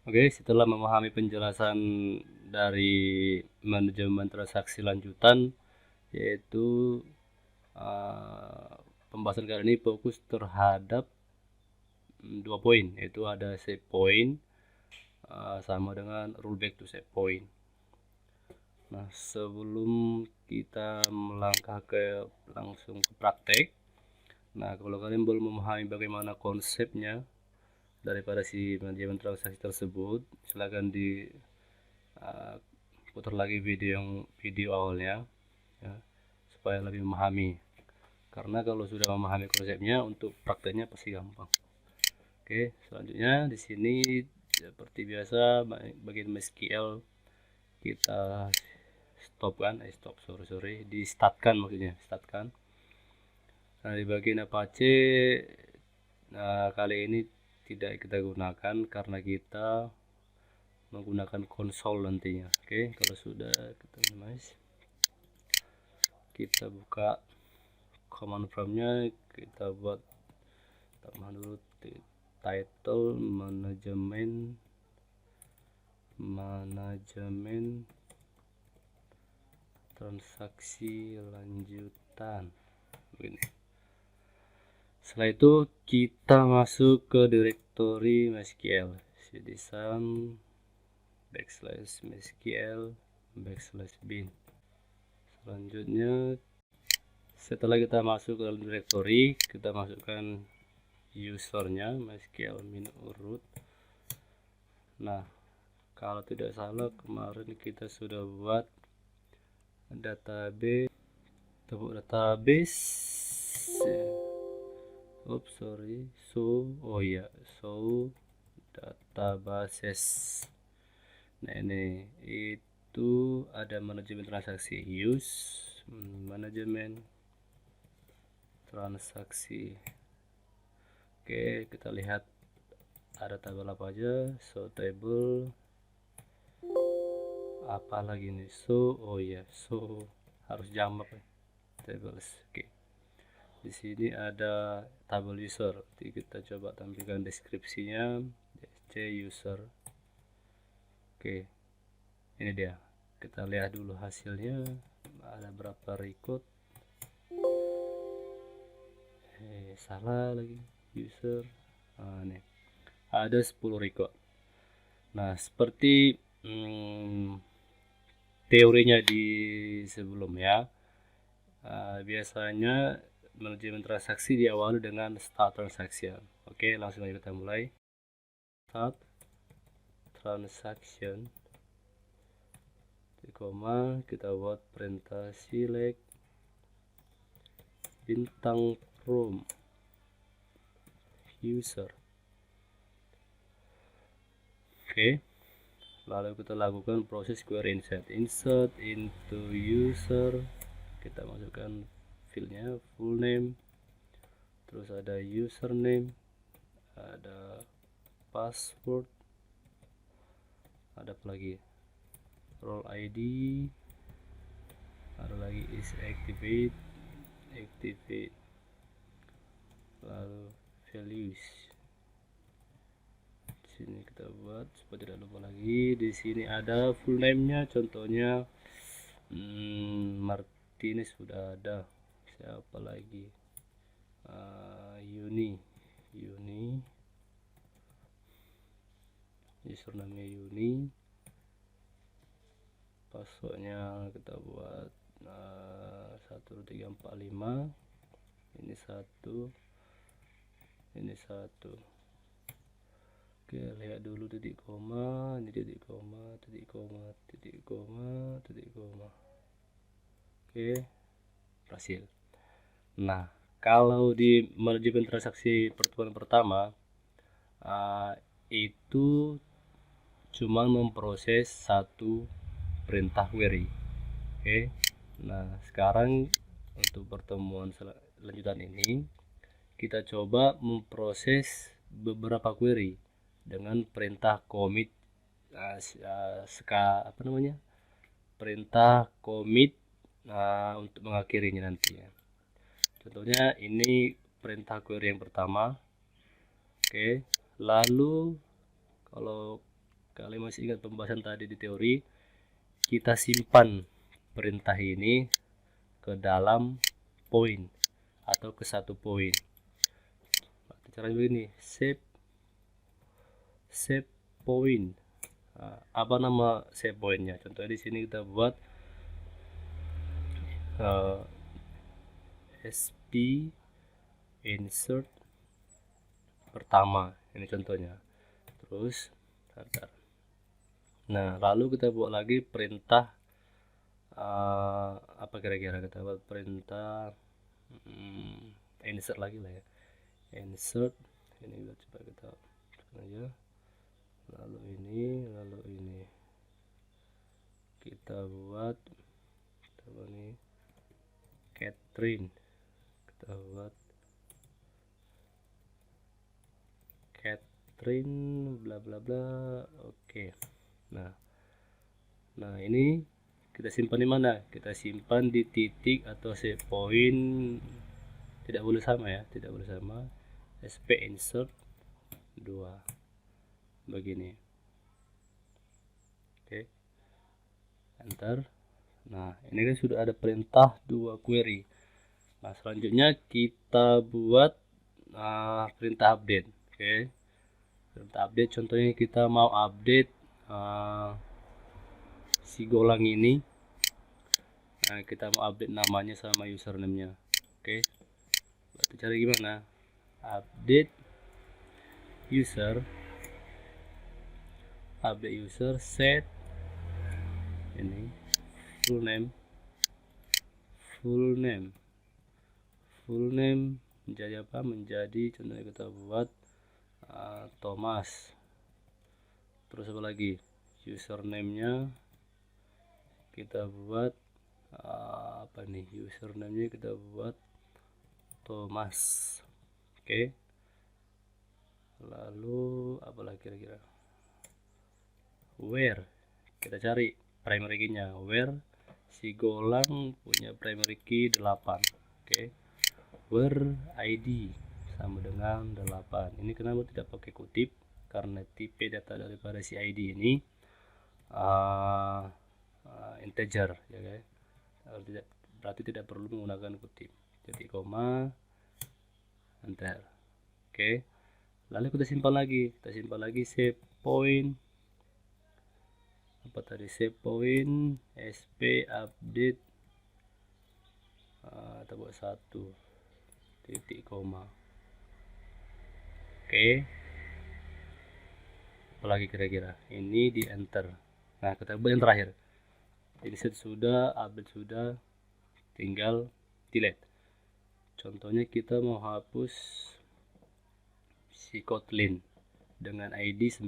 Oke, setelah memahami penjelasan dari manajemen transaksi lanjutan, yaitu pembahasan kali ini fokus terhadap 2 poin, yaitu ada set point sama dengan rule back to set point. Nah, sebelum kita melangkah langsung ke praktek, nah kalau kalian belum memahami bagaimana konsepnya daripada si manajemen transaksi tersebut, silakan di putar lagi video awalnya ya, supaya lebih memahami. Karena kalau sudah memahami konsepnya, untuk prakteknya pasti gampang. Oke, selanjutnya di sini seperti biasa bagian MySQL kita di startkan, maksudnya startkan. Nah, di bagian Apache kali ini tidak kita gunakan karena kita menggunakan konsol nantinya. Oke, kalau sudah kita minimize, kita buka command promptnya, kita buat tambah dulu title manajemen transaksi lanjutan begini. Setelah itu kita masuk ke direktori MySQL, cdSum /mysql/bin. Selanjutnya setelah kita masuk ke dalam direktori, kita masukkan usernya MySQL min_root. Nah, kalau tidak salah kemarin kita sudah buat database so databases. Nah, ini itu ada manajemen transaksi, use manajemen transaksi. Oke, kita lihat ada tabel apa aja. So table apa lagi nih, so harus jamak ya, tables. Oke, di sini ada tabel user. Jadi kita coba tampilkan deskripsinya, user. Oke, ini dia, kita lihat dulu hasilnya ada berapa record. Salah lagi, user. Nah, nih ada 10 record. Nah, seperti teorinya di sebelumnya, biasanya manajemen transaksi diawali dengan start transaction. Oke, langsung aja kita mulai. Start transaction, koma, kita buat perintah select bintang from user. Oke, lalu kita lakukan proses query insert into user. Kita masukkan fieldnya full name, terus ada username, ada password, ada apa lagi, role ID, ada lagi is activate, lalu values. Di sini kita buat supaya tidak lupa lagi. Di sini ada full name-nya, contohnya Martinez sudah ada. Siapa lagi? Yuni, username Yuni, passwordnya kita buat 1345, ini 1, ini 1. Oke, lihat dulu titik koma, ini titik koma, titik koma, titik koma, titik koma. Oke, berhasil. Nah, kalau di manajemen transaksi pertemuan pertama itu cuma memproses satu perintah query. Oke, nah sekarang untuk pertemuan lanjutan ini kita coba memproses beberapa query dengan perintah commit, perintah commit untuk mengakhirinya nanti ya. Contohnya ini perintah query yang pertama. Oke, lalu kalau Kalian masih ingat pembahasan tadi di teori, kita simpan perintah ini ke dalam poin atau ke satu poin. Caranya begini, save point. Apa nama save pointnya? Contohnya di sini kita buat sp insert pertama, ini contohnya. Terus nah, lalu kita buat lagi perintah apa kira-kira, kita buat perintah insert lagi lah ya, insert ini. Coba kita aja, lalu ini kita buat ini Catherine, kita buat Catherine bla bla bla. Oke. Nah ini kita simpan di mana? Kita simpan di titik atau save point, tidak boleh sama ya, tidak boleh sama. sp insert 2 begini. Oke, enter. Nah ini kan sudah ada perintah 2 query. Nah selanjutnya kita buat perintah update. Oke, perintah update contohnya kita mau update si golang ini. Nah kita mau update namanya sama username-nya. Oke, berarti cara gimana? Update user set ini full name menjadi apa? Menjadi contohnya kita buat Thomas. Terus apa lagi? Username-nya kita buat apa nih? Username-nya kita buat Thomas. Oke. Lalu apa lagi kira-kira? Where kita cari primary key-nya, where si golang punya primary key 8. Oke. Where ID sama dengan 8. Ini kenapa tidak pakai kutip? Karena tipe data daripada si ID ini integer ya guys. Berarti tidak perlu menggunakan kutip. Jadi koma, enter. Oke. Lalu kita simpan lagi save point. Apa tadi? Save point sp update kita buat 1 titik koma. Oke, apalagi kira-kira? Ini di enter. Nah kita buat yang terakhir, jadi set sudah, update sudah, tinggal delete. Contohnya kita mau hapus si Kotlin dengan ID 9.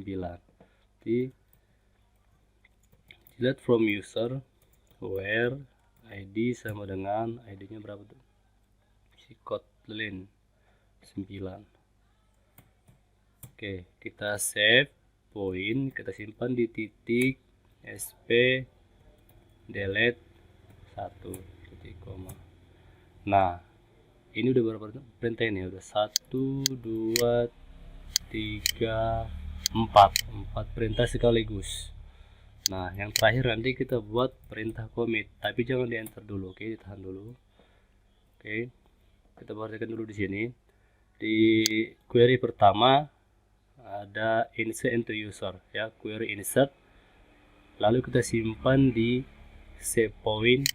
Jadi delete from user where ID sama dengan ID-nya berapa tuh? Si Kotlin 9. Oke, kita save point, kita simpan di titik sp delete 1 titik koma. Nah ini udah berapa perintah ini? Udah 1 2 3 4 perintah sekaligus. Nah yang terakhir nanti kita buat perintah commit, tapi jangan di enter dulu. Oke, ditahan dulu. Oke, kita perhatikan dulu di sini. Di query pertama ada insert into user ya, query insert, lalu kita simpan di save point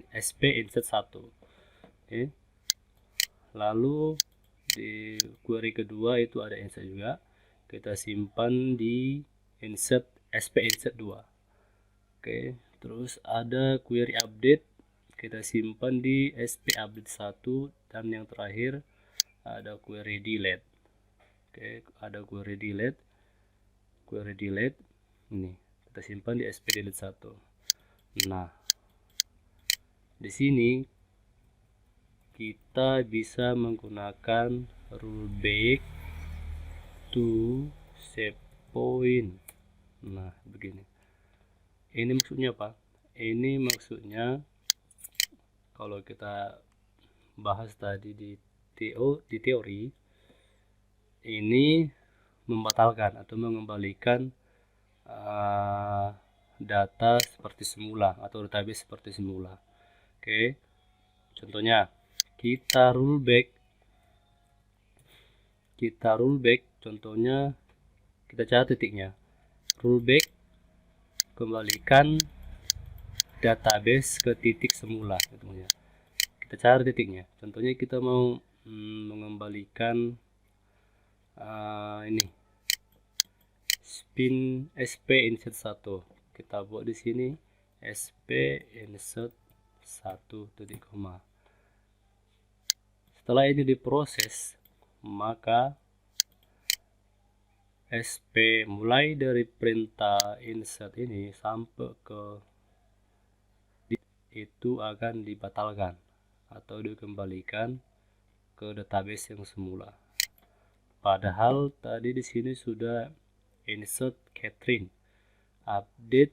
sp insert 1. Oke. Lalu di query kedua itu ada insert juga, kita simpan di insert sp insert 2. Oke, terus ada query update, kita simpan di sp update 1, dan yang terakhir ada query delete. Oke, ada query delete ini kita simpan di sp delete 1. Nah di sini kita bisa menggunakan rollback to save point. Nah begini, ini maksudnya apa? Ini maksudnya kalau kita bahas tadi di teori, ini membatalkan atau mengembalikan data seperti semula atau database seperti semula. Oke, contohnya kita rollback, contohnya kita cari titiknya, rollback, kembalikan database ke titik semula. Kita cari titiknya, contohnya kita mau mengembalikan ini spin SP insert 1. Kita buat di sini SP insert 1 titik koma. Setelah ini diproses, maka SP mulai dari perintah insert ini sampai ke itu akan dibatalkan atau dikembalikan ke database yang semula. Padahal tadi di sini sudah insert Catherine, update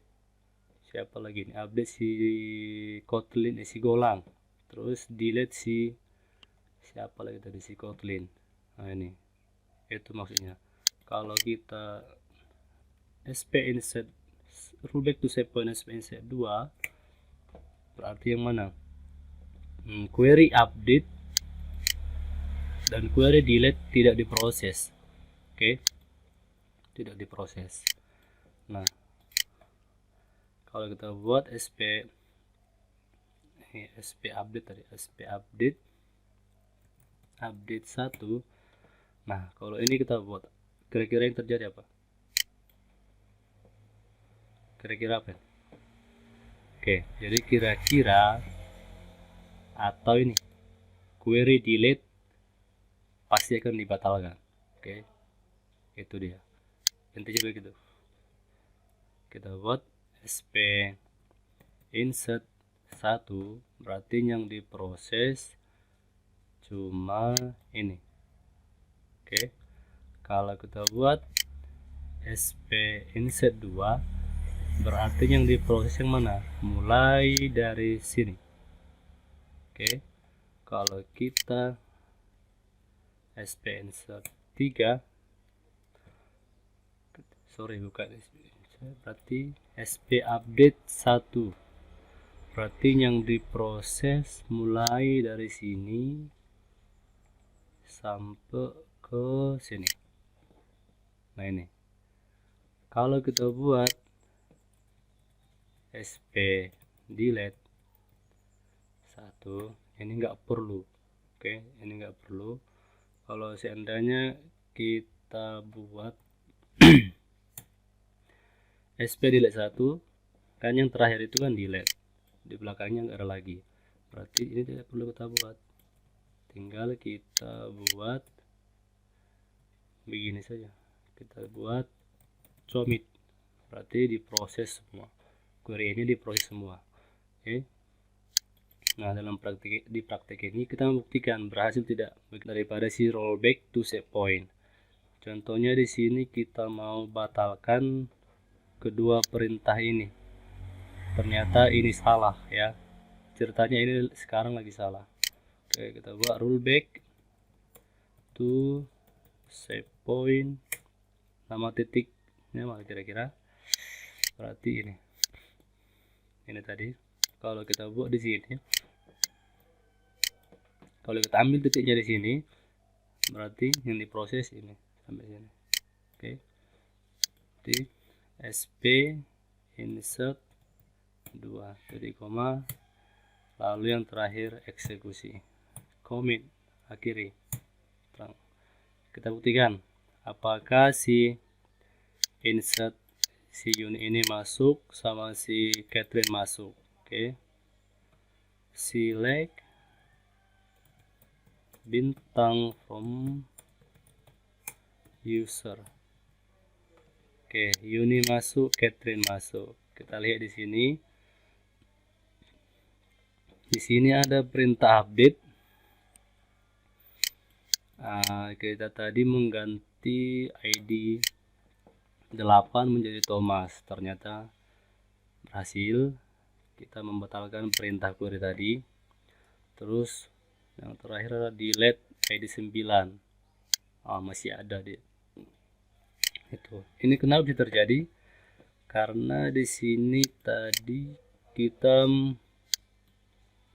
siapa lagi nih, update si Kotlin, si Golang, terus delete si siapa lagi tadi, si Kotlin. Nah ini itu maksudnya. Kalau kita SP insert rollback to save point SP insert 2 berarti yang mana? Query update dan query delete tidak diproses. Oke, tidak diproses. Nah, kalau kita buat SP update tadi, SP update 1. Nah, kalau ini kita buat, kira-kira yang terjadi apa? Kira-kira apa? Oke, jadi kira-kira atau ini query delete pasti akan dibatalkan. Oke, itu dia intinya begitu. Kita buat SP insert 1 berarti yang diproses cuma ini. Oke, kalau kita buat SP insert 2 berarti yang diproses yang mana? Mulai dari sini. Oke, kalau kita SP insert 3, berarti SP update 1 berarti yang diproses mulai dari sini sampai ke sini. Nah ini kalau kita buat SP delete 1, ini nggak perlu. Oke, ini nggak perlu. Kalau seandainya kita buat SP delete 1, kan yang terakhir itu kan delete, di belakangnya nggak ada lagi, berarti ini tidak perlu kita buat, tinggal kita buat begini saja, kita buat commit, berarti diproses semua, query ini diproses semua. Oke. Nah, dalam praktek ini kita membuktikan berhasil tidak daripada si rollback to save point. Contohnya di sini kita mau batalkan kedua perintah ini, ternyata ini salah ya, ceritanya ini sekarang lagi salah. Oke, kita buat rollback to save point, nama titiknya mana kira-kira, berarti ini tadi. Kalau kita buat di sini, kalau kita ambil titiknya di sini, berarti yang diproses ini sampai sini. Oke, di SP insert 2 titik koma, lalu yang terakhir eksekusi, commit, akhiri. Kita buktikan apakah si insert si unit ini masuk sama si Catherine masuk. Oke, select bintang from user. Oke, Uni masuk, Catherine masuk. Kita lihat di sini. Di sini ada perintah update. Kita tadi mengganti ID 8 menjadi Thomas. Ternyata berhasil. Kita membatalkan perintah query tadi. Terus yang terakhir adalah delete ID 9. Masih ada dia. Itu. Ini kenapa bisa terjadi? karena di sini tadi kita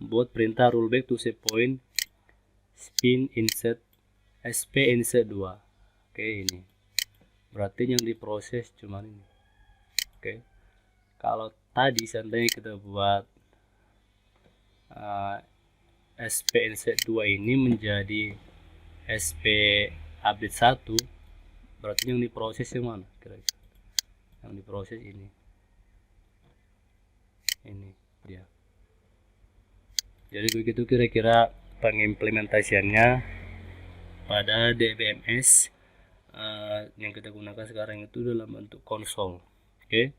buat perintah rollback to set point spin insert sp insert 2. Oke, ini berarti yang diproses cuma ini. Oke, kalau tadi seandainya kita buat sp insert 2 ini menjadi sp update 1, berarti yang diproses yang mana kira-kira? Yang diproses ini dia. Jadi begitu kira-kira pengimplementasiannya pada DBMS yang kita gunakan sekarang itu dalam bentuk konsol. Oke.